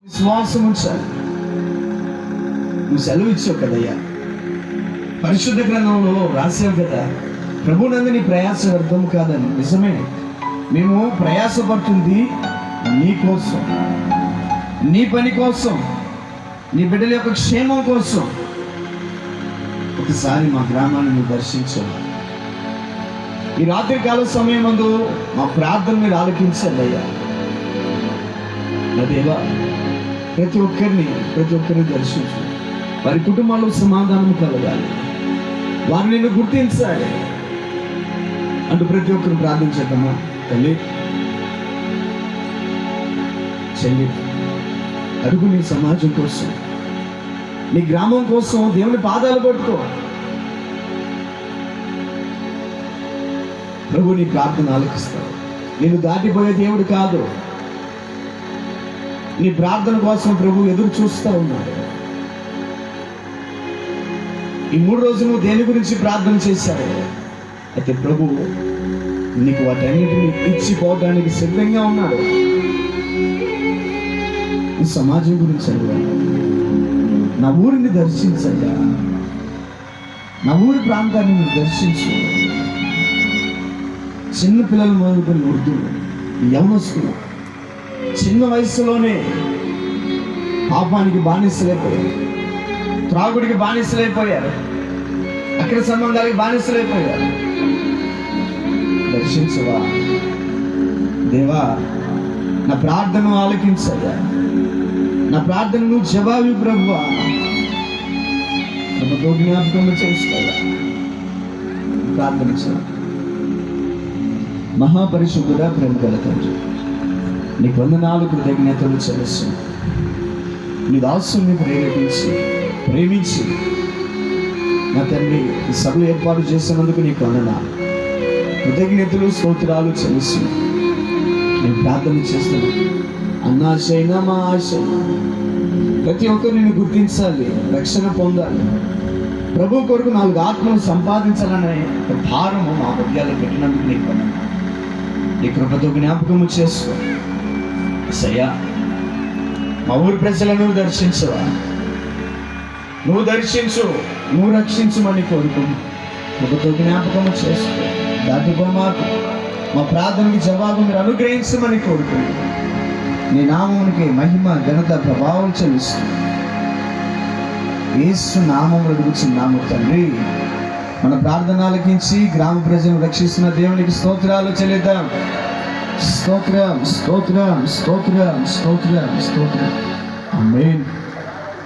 విశ్వాసం ఉంచాలి. నువ్వు సెలవు ఇచ్చావు కదయ్యా, పరిశుద్ధ గ్రంథంలో రాసావు కదా, ప్రభునందు నీ ప్రయాస వ్యర్థం కాదని. నిజమే, మేము ప్రయాసపడుతుంది నీ కోసం, నీ పని కోసం, నీ బిడ్డల యొక్క క్షేమం కోసం. ఒకసారి మా గ్రామాన్ని నువ్వు దర్శించావు. ఈ రాత్రి కాల సమయం ముందు మా ప్రార్థన మీరు ఆలకించండి అయ్యా. నా దేవా, ప్రతి ఒక్కరిని దర్శించు. వారి కుటుంబాల్లో సమాధానం కలగాలి, వారు నిన్ను గుర్తించాలి అంటూ ప్రతి ఒక్కరు ప్రార్థించటమ్మా. తల్లి, చెల్లి, అడుగు నీ సమాజం కోసం, నీ గ్రామం కోసం దేవుని పాదాలు పట్టుకో. ప్రభు నీ ప్రార్థన ఆలకిస్తాడు. నేను దాటిపోయే దేవుడు కాదు. నీ ప్రార్థన కోసం ప్రభు ఎదురు చూస్తూ ఉన్నాడు. ఈ 3 రోజులు నువ్వు దేని గురించి ప్రార్థన చేశావు? అయితే ప్రభు నీకు వాటన్నిటిని ఇచ్చిపోవడానికి సిద్ధంగా ఉన్నాడు. ఈ సమాజం గురించి అడిగాను. నా ఊరిని దర్శించయ్యా, నా ఊరి ప్రాంతాన్ని నువ్వు దర్శించు. చిన్న పిల్లలు మొదలుకొని వృద్ధులు, యవనస్తులు చిన్న వయసులోనే పాపానికి బానిసలైపోయారు, త్రాగుడికి బానిసలైపోయారు, అక్రమ సంబంధాలకి బానిసలైపోయారు. దర్శించవా దేవా? నా ప్రార్థన ఆలకించయ్యా, నా ప్రార్థనను జవాబు ప్రభువా. ప్రభుతో జ్ఞాపకం చేసుకోవా. ప్రార్థించా. మహాపరిశుద్ధుడా, ప్రేమ గల తండ్రి, నీకు వందనాలు, కృతజ్ఞతలు చెల్లిస్తూ నీ దాసుని ప్రేమించి నా తండ్రి ఈ సభలు ఏర్పాటు చేసినందుకు నీకు వందనాలు, కృతజ్ఞతలు, స్తోత్రాలు చెల్లిస్తూ నేను ప్రార్థన చేస్తున్నాను. అన్నాశైనా మా ఆశ ప్రతి ఒక్కరు నిన్ను గుర్తించాలి, రక్షణ పొందాలి, ప్రభు కొరకు 4 ఆత్మలు సంపాదించాలనే భారము మా హృదయాల్లో పెట్టినందుకు నీకు వందనాలు. నీ కృపతో జ్ఞాపకము చేసుకో సయ్యా. మా ఊరి ప్రజలను దర్శించవా? నువ్వు దర్శించు, నువ్వు రక్షించమని కోరుకుని కృపతో జ్ఞాపకము చేసుకో. దాటిపో మాకు మా ప్రార్థనకి జవాబు మీరు అనుగ్రహించమని కోరుకుని నీ నామమునికి మహిమ, ఘనత, ప్రభావం చెల్లిస్తుంది. యేసు నామములో అడుగుచున్నాము తండ్రి. మన ప్రార్థన ఆలకించి గ్రామ ప్రజలను రక్షిస్తున్న దేవునికి స్తోత్రాలు చెల్లిద్దాం. స్తోత్రం, స్తోత్రం, స్తోత్రం, స్తోత్రం, స్తోత్రం. ఆమేన్.